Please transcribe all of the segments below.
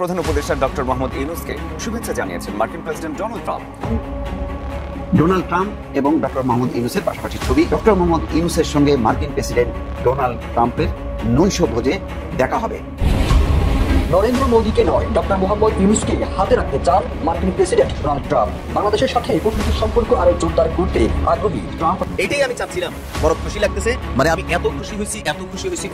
প্রধান উপদেষ্টা ডক্টর মোহাম্মদ ইউনূসকে শুভেচ্ছা জানিয়েছেন মার্কিন president Donald Trump. Donald Trump এবং ডক্টর মোহাম্মদ ইউনূসের পাশাপাশি ছবি। ডক্টর মোহাম্মদ ইউনূসের সঙ্গে মার্কিন প্রেসিডেন্ট ডোনাল্ড ট্রাম্পের নৈশ ভোজে দেখা হবে। নরেন্দ্র মোদীকে নয়, ডক্টর মোহাম্মদ ইউনূসকে হাতে রাখতে চান মার্কিন প্রেসিডেন্ট ডোনাল্ড ট্রাম্প। বাংলাদেশের সাথে কূটনৈতিক সম্পর্ক আরো জোরদার করতে আগ্রহী ট্রাম্প। এটাই আমি চাচ্ছিলাম, বড় খুশি লাগতেছে। মানে আমি এত খুশি হয়েছি,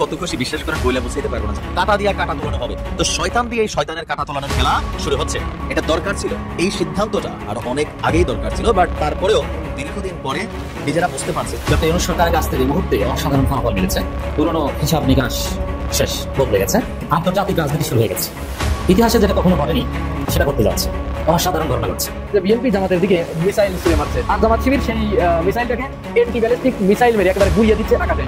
কত খুশি বিশ্বাস করে বলে বুঝাইতে পারবো না। কাটা দিয়ে কাটা তোলানো হবে, তো শয়তান দিয়ে এই শয়তানের কাটা তোলানোর খেলা শুরু হচ্ছে। এটা দরকার ছিল, এই সিদ্ধান্তটা আরো অনেক আগেই দরকার ছিল, বাট তারপরেও দীর্ঘদিন পরে নিজেরা বুঝতে পারছে। ডক্টর ইউনূস সরকারের কাছ থেকে এই মুহূর্তে অসাধারণ ফলাফল মিলেছে। পুরনো হিসাব নিকাশ শেষ, বদলে গেছে, আন্তর্জাতিক রাজনীতি শুরু হয়ে গেছে। ইতিহাসে যেটা কখনো ঘটেনি সেটা করতে যাচ্ছে, অসাধারণ ঘটনা ঘটছে। বিএনপি জামাতের দিকে মিসাইল ছুড়ে মারছে, আর জামাত শিবির সেই মিসাইলটাকে এন্টি ব্যালিস্টিক মিসাইল মেরে একেবারে গুইয়ে দিচ্ছে আকাশে।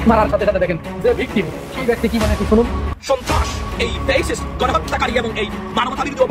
মারার সাথে সাথে দেখেন যে ভিকটিম, সেই ব্যক্তি কি মানে শুনুন। সন্ত্রাস, এই ফ্যাসিস্ট গণহত্যাকারী এবং এই মানবতাবিরোধী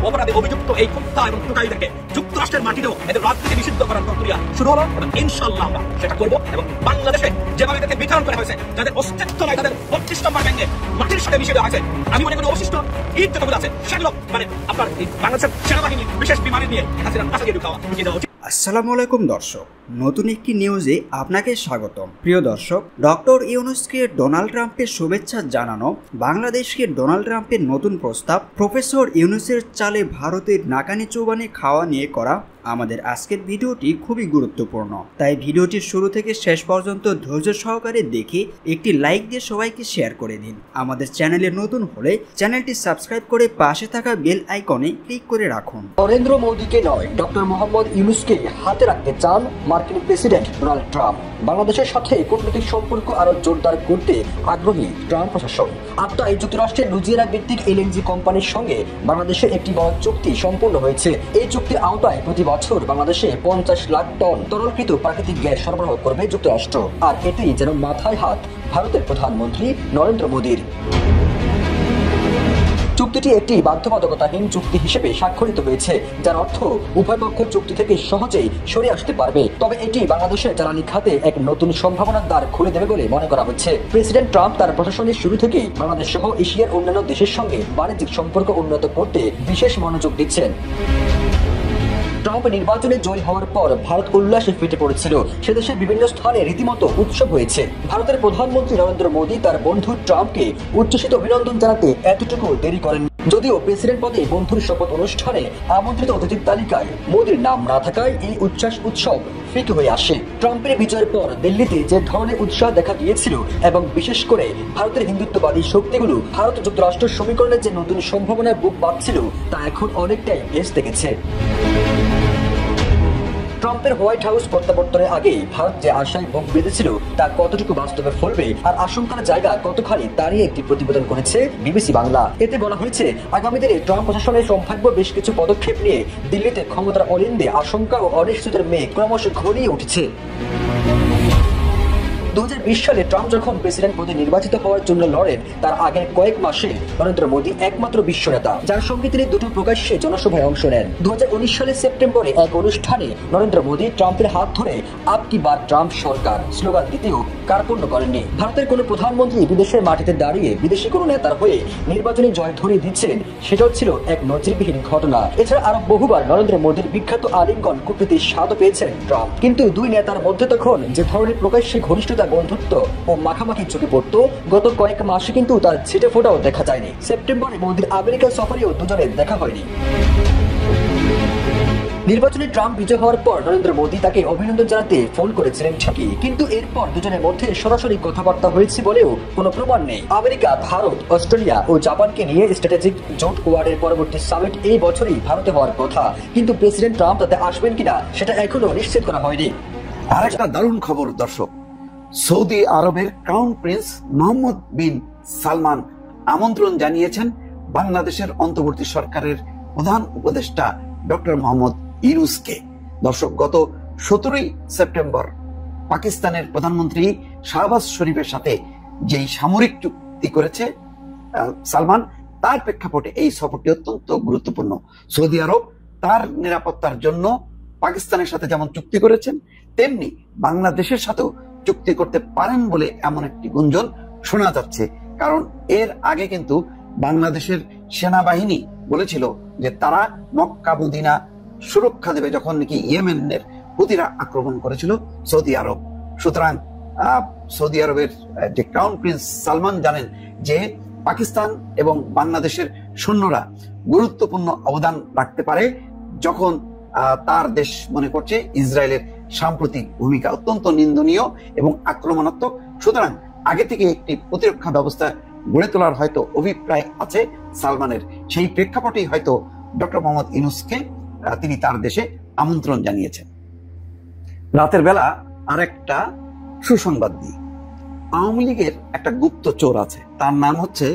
অপরাধে অভিযুক্ত এই কুত্তা এবং টোকাইদেরকে যুক্তরাষ্ট্রের মাটিতেও এদের রাজনীতি নিষিদ্ধ করার প্রক্রিয়া শুরু হলো, এবং ইনশাআল্লাহ আমরা সেটা করবো। এবং বাংলাদেশে যেভাবে তাকে বিতরণ করা হয়েছে, যাদের অস্তিত্ব নাই, তাদের 32 নম্বর ব্যাংকে মাটির সাথে মিশে দেওয়া হয়েছে, আমি মনে করি অবশিষ্ট ঈদ যতগুলো আছে সেগুলো মানে আপনার বাংলাদেশের সেনাবাহিনী বিশেষ বিমানে নিয়ে হাসিনার কাছে ঢুকিয়ে দেওয়া উচিত। আসসালামু আলাইকুম দর্শক, নতুন একটি নিউজে আপনাকে স্বাগতম। প্রিয় দর্শক, ডক্টর ইউনূসকে ডোনাল্ড ট্রাম্পের শুভেচ্ছা জানানো। বাংলাদেশকে ডোনাল্ড ট্রাম্পের নতুন প্রস্তাব, প্রফেসর ইউনূসের চালে ভারতের নাকানি চৌবানি খাওয়া নিয়ে করা আমাদের আজকের ভিডিওটি খুবই গুরুত্বপূর্ণ, তাই ভিডিওটির শুরু থেকে শেষ পর্যন্ত ধৈর্য সহকারে দেখে একটি লাইক দিয়ে সবাইকে শেয়ার করে দিন। আমাদের চ্যানেলে নতুন হলে চ্যানেলটি সাবস্ক্রাইব করে পাশে থাকা বেল আইকনে ক্লিক করে রাখুন। নরেন্দ্র মোদীকে নয়, ডক্টর মোহাম্মদ ইউনূসকে হাতে রাখতে চান মার্কিন প্রেসিডেন্ট ডোনাল্ড ট্রাম্প। বাংলাদেশের সাথে কূটনৈতিক সম্পর্ক আরো জোরদার করতে আগ্রহী ট্রাম্প প্রশাসন। আত্মায় যুক্তরাষ্ট্রের লুজিয়ানা ভিত্তিক এলএনজি কোম্পানির সঙ্গে বাংলাদেশের একটি বড় চুক্তি সম্পূর্ণ হয়েছে। এই চুক্তির আওতায় প্রতি বছর বাংলাদেশে 50 লাখ টন তরলকৃত প্রাকৃতিক গ্যাস সরবরাহ করবে যুক্তরাষ্ট্র, আর এটি যেন মাথায় হাত ভারতের প্রধানমন্ত্রী নরেন্দ্র মোদীর। চুক্তিটি একটি বাধ্যবাধকতাহীন চুক্তি হিসেবে স্বাক্ষরিত হয়েছে, যার অর্থ উভয় পক্ষ চুক্তি থেকে সহজেই সরে আসতে পারবে। তবে এটি বাংলাদেশের জ্বালানি খাতে এক নতুন সম্ভাবনার দ্বার খুলে দেবে বলে মনে করা হচ্ছে। প্রেসিডেন্ট ট্রাম্প তার প্রশাসনের শুরু থেকেই বাংলাদেশ সহ এশিয়ার অন্যান্য দেশের সঙ্গে বাণিজ্যিক সম্পর্ক উন্নত করতে বিশেষ মনোযোগ দিচ্ছেন। ট্রাম্প নির্বাচনে জয়ী হওয়ার পর ভারত উল্লাসে ফেটে পড়েছিল। সে দেশের বিভিন্ন স্থানে রীতিমতো উৎসব হয়েছে। ভারতের প্রধানমন্ত্রী নরেন্দ্র মোদী তার বন্ধু ট্রাম্পকে উচ্ছ্বসিত অভিনন্দন জানাতে এতটুকু দেরি করেন। যদিও প্রেসিডেন্ট পদে বন্ধুর শপথ অনুষ্ঠানে আমন্ত্রিত অতিথির তালিকায় মোদীর নাম না থাকায় এই উৎসব ফিকে হয়ে আসে। ট্রাম্পের বিজয়ের পর দিল্লিতে যে ধরনের উৎসাহ দেখা গিয়েছিল, এবং বিশেষ করে ভারতের হিন্দুত্ববাদী শক্তিগুলো ভারত যুক্তরাষ্ট্র সমীকরণের যে নতুন সম্ভাবনায় বুক বাঁধছিল, তা এখন অনেকটাই ভেস্তে গেছে। ট্রাম্পের হোয়াইট হাউস প্রত্যাবর্তনের আগে ভারত যে আশায় বুক বেঁধেছিল তা কতটুকু বাস্তবে ফলবে আর আশঙ্কার জায়গা কতখানি তা নিয়ে একটি প্রতিবেদন করেছে বিবিসি বাংলা। এতে বলা হয়েছে, আগামী দিনে ট্রাম্প প্রশাসনের সম্ভাব্য বেশ কিছু পদক্ষেপ নিয়ে দিল্লিতে ক্ষমতার অলিন্দে আশঙ্কা ও অনিশ্চিতের মেঘ ক্রমশ ঘনিয়ে উঠেছে। 2020 সালে ট্রাম্প যখন প্রেসিডেন্ট পদে নির্বাচিত হওয়ার জন্য লড়েন, তার আগের কয়েক মাসে নরেন্দ্র মোদী একমাত্র বিশ্ব নেতা যার সঙ্গে তিনি দুটো প্রকাশ্যে জনসভায় অংশ নেন। 2019 সালের সেপ্টেম্বরে এক অনুষ্ঠানে নরেন্দ্র মোদী ট্রাম্পের হাত ধরে আপ কি বাত ট্রাম্প সরকার স্লোগান দিতেও কার্পণ্য করেননি। ভারতের কোনো প্রধানমন্ত্রী বিদেশের মাটিতে দাঁড়িয়ে বিদেশি কোনো নেতার হয়ে নির্বাচনী জয় ধরে দিচ্ছেন, সেটাও ছিল এক নজিরবিহীন ঘটনা। এছাড়া আরো বহুবার নরেন্দ্র মোদীর বিখ্যাত আলিঙ্গন কূটনীতির স্বাদও পেয়েছেন ট্রাম্প। কিন্তু দুই নেতার মধ্যে তখন যে ধরনের প্রকাশ্যে ঘনিষ্ঠতা, বন্ধুত্ব ও মাখামাখি চোখে পড়ত, গত কয়েক মাসে কিন্তু তার ছিটে ফোটাও দেখা যায়নি। সেপ্টেম্বরে মোদীর আমেরিকা সফরেও দুজনের দেখা হয়নি। নির্বাচনে ট্রাম্প বিজয় হওয়ার পর নরেন্দ্র মোদী তাকে অভিনন্দন জানাতে ফোন করেছিলেন ঠিকই, কিন্তু এরপর দুজনের মধ্যে সরাসরি কথাবার্তা হয়েছে বলেও কোনো প্রমাণ নেই। আমেরিকা, ভারত, অস্ট্রেলিয়া ও জাপানকে নিয়ে স্ট্র্যাটেজিক জোট কোয়াডের পরবর্তী সামিট এই বছরই ভারতে হওয়ার কথা, কিন্তু প্রেসিডেন্ট ট্রাম্প তাতে আসবেন কিনা সেটা এখনো নিশ্চিত করা হয়নি। আর একটা দারুণ খবর দর্শক, সৌদি আরবের ক্রাউন প্রিন্স মোহাম্মদ বিন সালমান আমন্ত্রণ জানিয়েছেন বাংলাদেশের অন্তর্বর্তী সরকারের প্রধান উপদেষ্টা ডক্টর মোহাম্মদ ইউনূসকে। দর্শক, গত 17 সেপ্টেম্বর পাকিস্তানের প্রধানমন্ত্রী শাহবাজ শরীফের সাথে যেই সামরিক চুক্তি করেছে সালমান, তার প্রেক্ষাপটে এই সফরটি অত্যন্ত গুরুত্বপূর্ণ। সৌদি আরব তার নিরাপত্তার জন্য পাকিস্তানের সাথে যেমন চুক্তি করেছেন, তেমনি বাংলাদেশের সাথেও চুক্তি করতে পারেন বলে এমন একটি গুঞ্জন শোনা যাচ্ছে। কারণ এর আগে কিন্তু বাংলাদেশের সেনাবাহিনী বলেছিল যে তারা মক্কা মদিনা সুরক্ষা দেবে যখন নাকি ইয়েমেনের হুতিরা আক্রমণ করেছিল সৌদি আরব। সুতরাং সৌদি আরবের যে ক্রাউন প্রিন্স সালমান জানেন যে পাকিস্তান এবং বাংলাদেশের সৈন্যরা গুরুত্বপূর্ণ অবদান রাখতে পারে যখন তার দেশ মনে করছে ইসরায়েলের সাম্প্রতিক ভূমিকা অত্যন্ত নিন্দনীয় এবং আক্রমণাত্মক। সুতরাং আগে থেকে একটি প্রতিরক্ষা ব্যবস্থা গড়ে তোলার হয়তো অভিপ্রায় আছে সালমানের। সেই প্রেক্ষাপটেই হয়তো ডক্টর মোহাম্মদ ইউনূসকে তিনি তার দেশে আমন্ত্রণ জানিয়েছেন। রাতের বেলা আরেকটা সুসংবাদ দিই। আওয়ামী লীগের একটা গুপ্তচর আছে, তার নাম হচ্ছে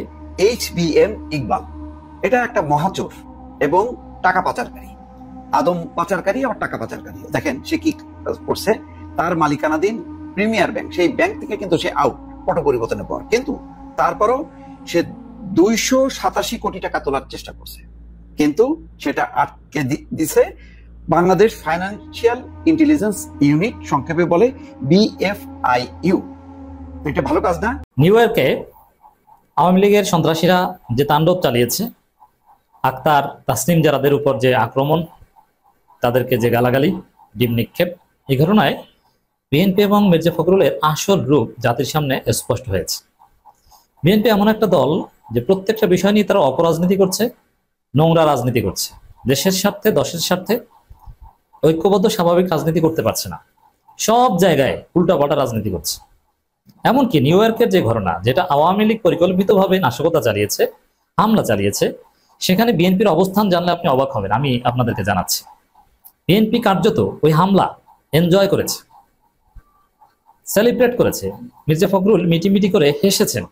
HBM ইকবাল। এটা একটা মহাচোর এবং টাকা পাচারকারী, আদম পাচারকারী আবার টাকা পাচারকারী। দেখেন সে কি করছে, তার মালিকানাধীন প্রিমিয়ার ব্যাংক, সেই ব্যাংক থেকে কিন্তু সে আউট পট পরিবর্তনের পর, কিন্তু তারপরও সে 287 কোটি টাকা তোলার চেষ্টা করছে, কিন্তু সেটা আটকে দিছে বাংলাদেশ ফাইন্যান্সিয়াল ইন্টেলিজেন্স ইউনিট, সংক্ষেপে বলে BFIU। এটা ভালো কাজ না? নিউ ইয়র্কে আওয়ামী লীগের সন্ত্রাসীরা যে তাণ্ডব চালিয়েছে, আক্তার তাসনিম জারাদের উপর যে আক্রমণ, তাদেরকে যে গালাগালি, ডিম নিক্ষেপ, এই ঘটনায় বিএনপি এবং মির্জা ফখরুলের আসল রূপ জাতির সামনে স্পষ্ট হয়েছে। বিএনপি এমন একটা দল যে প্রত্যেকটা বিষয় নিয়ে তারা অপরাজনীতি করছে, নোংরা রাজনীতি করছে, দেশের স্বার্থে দশের স্বার্থে ঐক্যবদ্ধ স্বাভাবিক রাজনীতি করতে পারছে না, সব জায়গায় উল্টাপাল্টা রাজনীতি করছে। এমনকি নিউ ইয়র্কের যে ঘটনা, যেটা আওয়ামী লীগ পরিকল্পিতভাবে নাশকতা চালিয়েছে, হামলা চালিয়েছে, সেখানে বিএনপির অবস্থান জানলে আপনি অবাক হবেন। আমি আপনাদেরকে জানাচ্ছি, বিএনপি কার্যত ওই হামলা এনজয় করেছে, সেলিব্রেট করেছে। মির্জা ফখরুল মিটিমিটি করে হেসেছেন।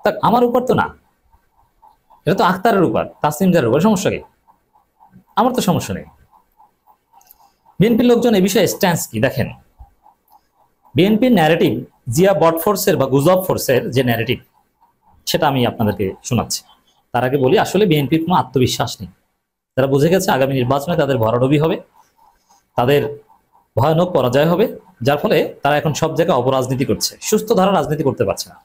তা আমার উপর তো না, এটা তো আক্তারের উপর, তাসনিম জারার উপর, সমস্যা কি? আমার তো সমস্যা নেই। বিএনপির লোকজন এই বিষয়ে স্ট্যান্স কি দেখেন। বিএনপির ন্যারেটিভ, জিয়া বট ফোর্সের বা গুজব ফোর্সের যে ন্যারেটিভ, সেটা আমি আপনাদেরকে শোনাচ্ছি। তার আগে বলি, আসলে বিএনপির কোনো আত্মবিশ্বাস নেই। তারা বুঝে গেছে আগামী নির্বাচনে তাদের ভরাডুবি হবে, তাদের ভয়ানক পরাজয় হবে, যার ফলে তারা এখন সব জায়গায় অপরাজনীতি করছে, সুস্থ ধারা রাজনীতি করতে পারছে না।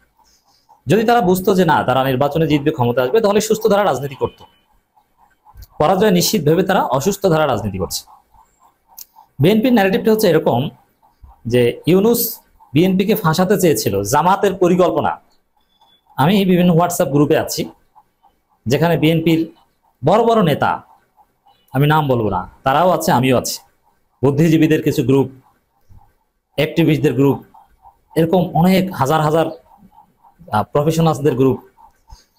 যদি তারা বুঝতো যে না, তারা নির্বাচনে জিতবে, ক্ষমতা আসবে, তাহলে সুস্থ ধারা রাজনীতি করত। পরাজয় নিশ্চিত ভেবে তারা অসুস্থ ধারা রাজনীতি করছে। বিএনপির ন্যারেটিভটা হচ্ছে এরকম যে ইউনূস বিএনপিকে ফাঁসাতে চেয়েছিল, জামাতের পরিকল্পনা। আমি বিভিন্ন হোয়াটসঅ্যাপ গ্রুপে আছি, যেখানে বিএনপির বড় বড় নেতা, আমি নাম বলবো না, তারাও আছে, আমিও আছি, বুদ্ধিজীবীদের কিছু গ্রুপ, অ্যাক্টিভিস্টদের গ্রুপ, এরকম অনেক হাজার হাজার প্রফেশনালসদের গ্রুপ।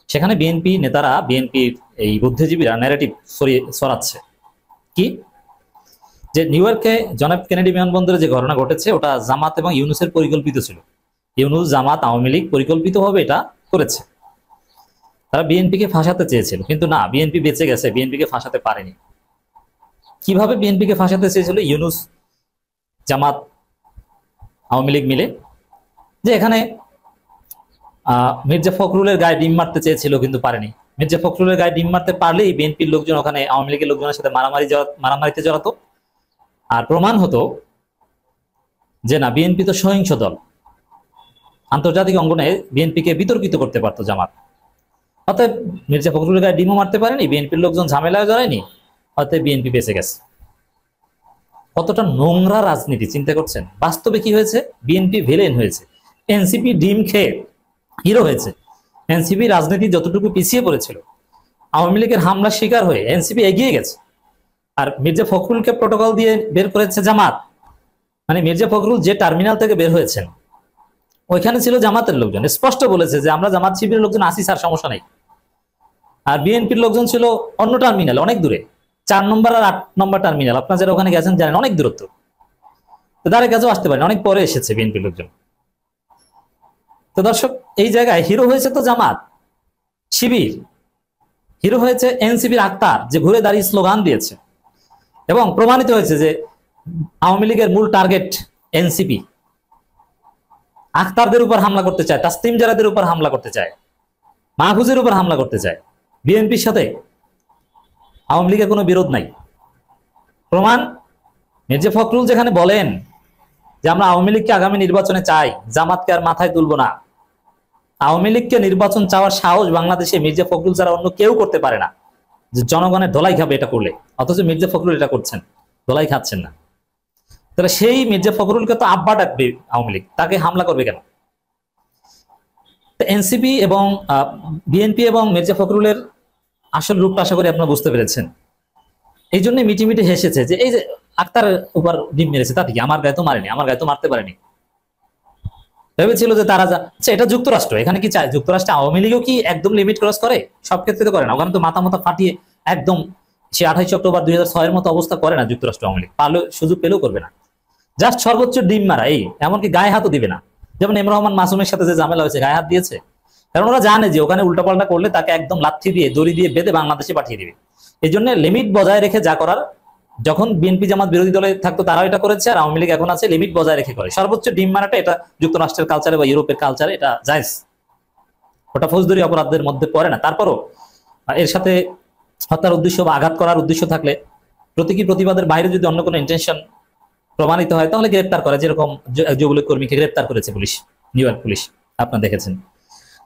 সেখানে বিএনপি নেতারা, বিএনপির এই বুদ্ধিজীবীরা ন্যারেটিভ ছড়াচ্ছে কি, যে নিউ ইয়র্কে জনাব কেনেডি বিমানবন্দরে যে ঘটনা ঘটেছে ওটা জামাত এবং ইউনূসের পরিকল্পিত ছিল। ইউনূস, জামাত, আওয়ামী লীগ পরিকল্পিতভাবে এটা করেছে। তারা বিএনপিকে ফাঁসাতে চেয়েছিল, কিন্তু না, বিএনপি বেঁচে গেছে, বিএনপিকে ফাঁসাতে পারেনি। কিভাবে বিএনপিকে ফাঁসাতে চেয়েছিল ইউনূস, জামাত, আওয়ামী লীগ মিলে? যে এখানে মির্জা ফখরুলের গায়ে ডিম মারতে চেয়েছিল, কিন্তু পারেনি। মির্জা ফখরুলের গায়ে ডিম মারতে পারলেই বিএনপির লোকজন ওখানে আওয়ামী লীগের লোকজনের সাথে মারামারিতে জড়াতো, আর প্রমাণ হতো যে না, বিএনপি তো সহিংস দল। আন্তর্জাতিক অঙ্গনে বিএনপিকে বিতর্কিত করতে পারতো জামাত। অতএব মির্জা ফখরুলের গায়ে ডিমও মারতে পারেনি, বিএনপির লোকজন ঝামেলায় জড়ায়নি, অতএব বিএনপি বেঁচে গেছে। কতটা নোংরা রাজনীতি চিন্তা করছেন? বাস্তবে কি হয়েছে? বিএনপি ভিলেন হয়েছে, এনসিপি ডিম খেয়ে হিরো হয়েছে। এনসিপি রাজনীতি যতটুকু পিছিয়ে পড়েছিল, আওয়ামী লীগের হামলার শিকার হয়ে এনসিপি এগিয়ে গেছে। আর মির্জা ফখরুলকে প্রোটোকল দিয়ে বের করেছে জামাত। মানে মির্জা ফখরুল যে টার্মিনাল থেকে বের হয়েছেন, ওইখানে ছিল জামাতের লোকজন, স্পষ্ট বলেছে যে আমরা জামাত শিবিরের লোকজন আসি স্যার, সমস্যা নেই। আর বিএনপির লোকজন ছিল অন্য টার্মিনাল, অনেক দূরে, 4 নম্বর আর 8 নম্বর টার্মিনাল। আপনারা যারা ওখানে গেছেন জানেন, অনেক দূরত্ব, তাদের কাছেও আসতে পারেন, অনেক পরে এসেছে বিএনপির লোকজন। তো দর্শক, এই জায়গায় হিরো হয়েছে তো জামাত শিবির, হিরো হয়েছে এনসিপির আক্তার, যে ঘুরে দাঁড়িয়ে স্লোগান দিয়েছে, এবং প্রমাণিত হয়েছে যে আওয়ামী লীগের মূল টার্গেট এনসিপি। আক্তারদের উপর হামলা করতে চায়, তাসনিম জারাদের উপর হামলা করতে চায়, মাহফুজের উপর হামলা করতে চায়। বিএনপির সাথে আওয়ামী লীগের কোনো বিরোধ নাই। প্রমাণ, মির্জা ফখরুল যেখানে বলেন যে আমরা আওয়ামী লীগকে আগামী নির্বাচনে চাই, জামাতকে আর মাথায় তুলব না, আওয়ামী লীগকে নির্বাচন চাওয়ার সাহস বাংলাদেশে মির্জা ফখরুল ছাড়া অন্য কেউ করতে পারে না, যে জনগণের ধোলাই খাবে এটা করলে। অথচ মির্জা ফখরুল এটা করছেন, ধোলাই খাচ্ছেন না। তাহলে সেই মির্জা ফখরুলকে তো আব্বা ডাকবে আওয়ামী লীগ, তাকে হামলা করবে কেন? এনসিপি এবং বিএনপি এবং মির্জা ফখরুলের আসল রূপটা আশা করি আপনারা বুঝতে পেরেছেন। এই জন্য মিটিমিটি হেসেছে যে এই যে আক্তারের উপর ডিম মেরেছে, তা থেকে আমার গায়ে তো মারেনি, আমার গায়ে তো মারতে পারেনি। ভেবেছিল যে তারা এটা যুক্তরাষ্ট্র, এখানে কি চায়? যুক্তরাষ্ট্রে আওয়ামী লীগও কি একদম লিমিট ক্রস করে? সব ক্ষেত্রে তো করে না। ওখানে তো মাথা মাথা ফাটিয়ে একদম সে 28 অক্টোবর 2006-এর মতো অবস্থা করে না যুক্তরাষ্ট্র আওয়ামী লীগ, পারলে সুযোগ পেলেও করবে না। জাস্ট সর্বোচ্চ ডিম মারা, এই এমনকি গায়ে হাতও দিবে না। যেমন এম রহমান মাসুমের সাথে যে ঝামেলা হয়েছে, গায়ে হাত দিয়েছে, কারণ ওরা জানে যে ওখানে উল্টাপাল্টা করলে তাকে একদম লাথি দিয়ে দড়ি দিয়ে বেঁধে বাংলাদেশে পাঠিয়ে দিবে। এই জন্য লিমিট বজায় রেখে যা করার, যখন বিএনপি জামাত বিরোধী দলে থাকতো তারাও এটা করেছে, আর আওয়ামী লীগ এখন আছে, লিমিট বজায় রেখে করে। সর্বোচ্চ ডিম মারাটা এটা যুক্তরাষ্ট্রের কালচারে বা ইউরোপের কালচারে এটা জায়েজ, ওটা ফৌজদারি অপরাধের মধ্যে পড়ে না। তারপরও এর সাথে হত্যার উদ্দেশ্য বা আঘাত করার উদ্দেশ্য থাকলে, প্রতীকী প্রতিবাদের বাইরে যদি অন্য কোনো ইন্টেনশন প্রমাণিত হয় তাহলে গ্রেপ্তার করে, যেরকম যুবলীগ কর্মীকে গ্রেপ্তার করেছে পুলিশ, নিউ ইয়র্ক পুলিশ, আপনারা দেখেছেন।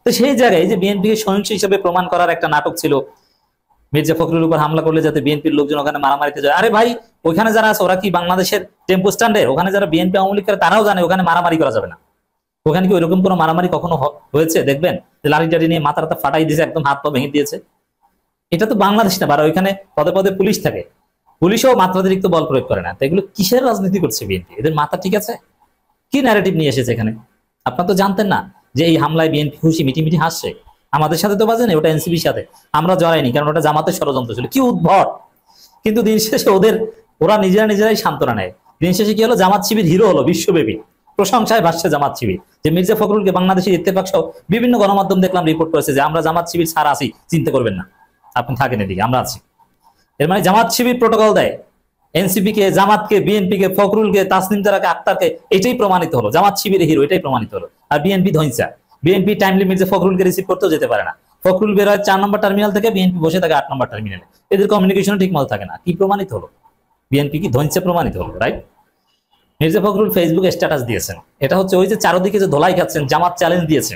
তো সেই জায়গায় যে বিএনপিকে সহিংস হিসেবে প্রমাণ করার একটা নাটক ছিল, মির্জা ফখরুলের উপর হামলা করলে যাতে বিএনপির লোকজন ওখানে মারামারিতে যায়। আরে ভাই, ওইখানে যারা আছে ওরা কি বাংলাদেশের টেম্পো স্ট্যান্ডে? ওখানে যারা বিএনপি আওয়ামী লীগ করে তারাও জানে ওখানে মারামারি করা যাবে না। ওখানে কি ওইরকম কোনো মারামারি কখনো হয়েছে? দেখবেন যে লাঠি টাড়ি নিয়ে মাথা টাথা ফাটাই দিয়েছে, একদম হাত পা ভেঙে দিয়েছে। এটা তো বাংলাদেশ না, আর ওইখানে পদে পদে পুলিশ থাকে, পুলিশও মাত্রাতিরিক্ত বল প্রয়োগ করে না। তো এগুলো কিসের রাজনীতি করছে বিএনপি? এদের মাথা ঠিক আছে? কি ন্যারেটিভ নিয়ে এসেছে এখানে? আপনারা তো জানতেন না যে এই হামলায় বিএনপি খুশি, মিটিমিটি হাসছে। আমাদের সাথে তো বাজে না, ওটা এনসিপির সাথে আমরা জড়াইনি, কারণ ওটা জামাতের ষড়যন্ত্র ছিল। কি উদ্ভট! কিন্তু দিন শেষে ওরা নিজেরাই সান্ত্বনা নেয়। দিন শেষে কি হলো? জামাত শিবির হিরো হলো বিশ্বব্যাপী, প্রশংসায় ভাসছে জামাত শিবির। যে মির্জা ফখরুলকে বাংলাদেশের ইত্তেফাক সহ বিভিন্ন গণমাধ্যম দেখলাম রিপোর্ট করেছে যে আমরা জামাত শিবির ছাড়া আছি, চিন্তা করবেন না, আপনি থাকেন এদিকে, আমরা আছি। এর মানে জামাত শিবির প্রোটোকল দেয় এনসিপি কে, জামাতকে, বিএনপি কে, ফখরুলকে, তাসনিম জারাকে, আক্তারকে, এটাই প্রমাণিত হলো জামাত শিবিরের হিরো, এটাই প্রমাণিত হলো। আর বিএনপি ধৈর্যা, বিএনপি টাইমলি মির্জা ফখরুলকে রিসিভ করতেও যেতে পারে না। ফখরুল বের হয় 4 নম্বর টার্মিনাল থেকে, বিএনপি বসে থাকে 8 নম্বর টার্মিনালে। এদের কমিউনিকেশন ঠিক মতো থাকে না। কি প্রমাণিত হলো? বিএনপি কি ধৈর্যা প্রমাণিত হলো, রাইট? মির্জা ফখরুল ফেসবুকে স্ট্যাটাস দিয়েছেন, এটা হচ্ছে ওই যে চারদিকে যে ধোলাই খাচ্ছেন, জামাত চ্যালেঞ্জ দিয়েছে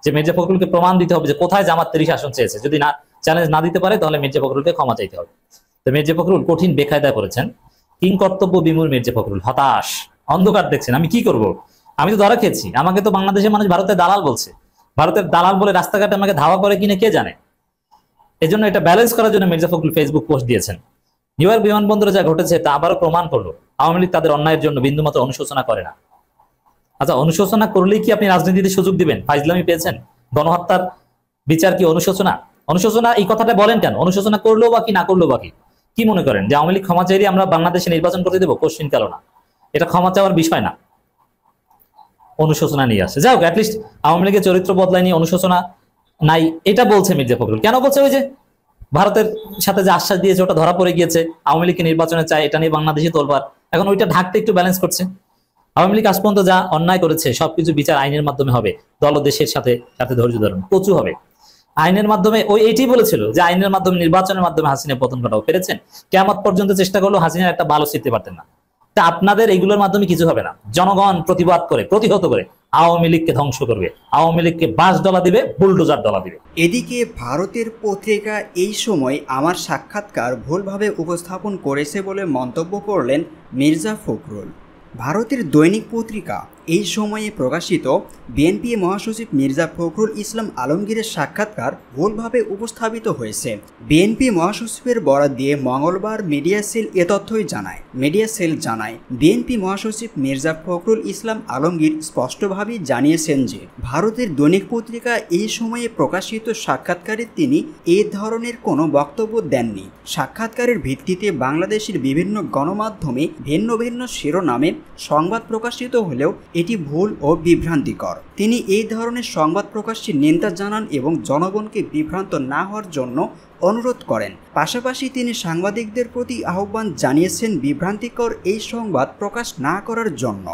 যে মির্জা ফখরুলকে প্রমাণ দিতে হবে যে কোথায় জামাত 30 আসন চেয়েছে। যদি না চ্যালেঞ্জ না দিতে পারে তাহলে মির্জা ফখরুলকে ক্ষমা চাইতে হবে। তো মির্জা ফখরুল কঠিন বেকায়দায় করেছেন, কিং কর্তব্য বিমূঢ় মির্জা ফখরুল হতাশ, অন্ধকার দেখছেন। আমি কি করব? আমি তো ধরা খেয়েছি, আমাকে তো বাংলাদেশের মানুষ ভারতের দালাল বলছে। ভারতের দালাল বলে রাস্তাঘাটে আমাকে ধাওয়া করে কিনে কে জানে। এই জন্য এটা ব্যালেন্স করার জন্য মির্জা ফখরুল ফেসবুক পোস্ট দিয়েছেন। নিউ ইয়র্ক বিমানবন্দরে যা ঘটেছে তা আবারও প্রমাণ করলো আওয়ামী লীগ তাদের অন্যায়ের জন্য বিন্দুমাত্র অনুশোচনা করে না। আচ্ছা, অনুশোচনা করলেই কি আপনি রাজনীতিতে সুযোগ দিবেন? ফাইজলামি পেয়েছেন? গণহত্যার বিচার কি অনুশোচনা? অনুশোচনা এই কথাটা বলেন কেন? অনুশোচনা করলেও বাকি, না করলেও বাকি। কি মনে করেন যে আওয়ামী লীগ ক্ষমা চাইলে আমরা বাংলাদেশে নির্বাচন করতে দেবো? কোশ্চিন কালো না, এটা ক্ষমা চাওয়ার বিষয় না। অনুশোচনা নিয়ে আসে, যাই হোক, অ্যাটলিস্ট আওয়ামী লীগের চরিত্র বদলায় নিয়ে অনুশোচনা নাই, এটা বলছে মির্জা ফখরুল। কেন বলছে? ওই যে ভারতের সাথে যে আশ্বাস দিয়েছে ওটা ধরা পড়ে গিয়েছে, আওয়ামী লীগকে নির্বাচনে চায়, এটা নিয়ে বাংলাদেশে তোলবার। এখন ওইটা ঢাকতে একটু ব্যালেন্স করছে। আওয়ামী লীগ আজ পর্যন্ত যা অন্যায় করেছে সবকিছু বিচার আইনের মাধ্যমে হবে, দল দেশের সাথে ধৈর্য ধরুন, কচু হবে আইনের মাধ্যমে। ওই এইটাই বলেছিল যে আইনের মাধ্যমে, নির্বাচনের মাধ্যমে হাসিনা পতন ঘটাও, পেরেছেন? কিয়ামত পর্যন্ত চেষ্টা করলেও হাসিনার একটা ভালো শিখতে পারতেন না। তা আপনাদের এইগুলোর মাধ্যমে কিছু হবে না। জনগণ প্রতিবাদ করে, প্রতিহত করে আওয়ামী লীগকে ধ্বংস করবে, আওয়ামী লীগকে বাস ডলা দিবে, বুলডোজার ডলা দিবে। এদিকে ভারতের পত্রিকা এই সময় আমার সাক্ষাৎকার ভুলভাবে উপস্থাপন করেছে বলে মন্তব্য করলেন মির্জা ফখরুল। ভারতের দৈনিক পত্রিকা এই সময়ে প্রকাশিত বিএনপি মহাসচিব মির্জা ফখরুল ইসলাম আলমগীরের সাক্ষাৎকার ভুলভাবে উপস্থাপিত হয়েছে। বিএনপি মহাসচিবের বরাত দিয়ে মঙ্গলবার মিডিয়া সেল এ তথ্যই জানায়। বিএনপি মহাসচিব মির্জা ফখরুল ইসলাম আলমগীর স্পষ্টভাবেই জানিয়েছেন যে ভারতের দৈনিক পত্রিকা এই সময়ে প্রকাশিত সাক্ষাৎকারে তিনি এ ধরনের কোনো বক্তব্য দেননি। সাক্ষাৎকারের ভিত্তিতে বাংলাদেশের বিভিন্ন গণমাধ্যমে ভিন্ন ভিন্ন শিরোনামে সংবাদ প্রকাশিত হলেও এটি ভুল ও বিভ্রান্তিকর। তিনি এই ধরনের সংবাদ প্রকাশে নিন্দা জানান এবং জনগণকে বিভ্রান্ত না হওয়ার জন্য অনুরোধ করেন। পাশাপাশি তিনি সাংবাদিকদের প্রতি আহ্বান জানিয়েছেন বিভ্রান্তিকর এই সংবাদ প্রকাশ না করার জন্য।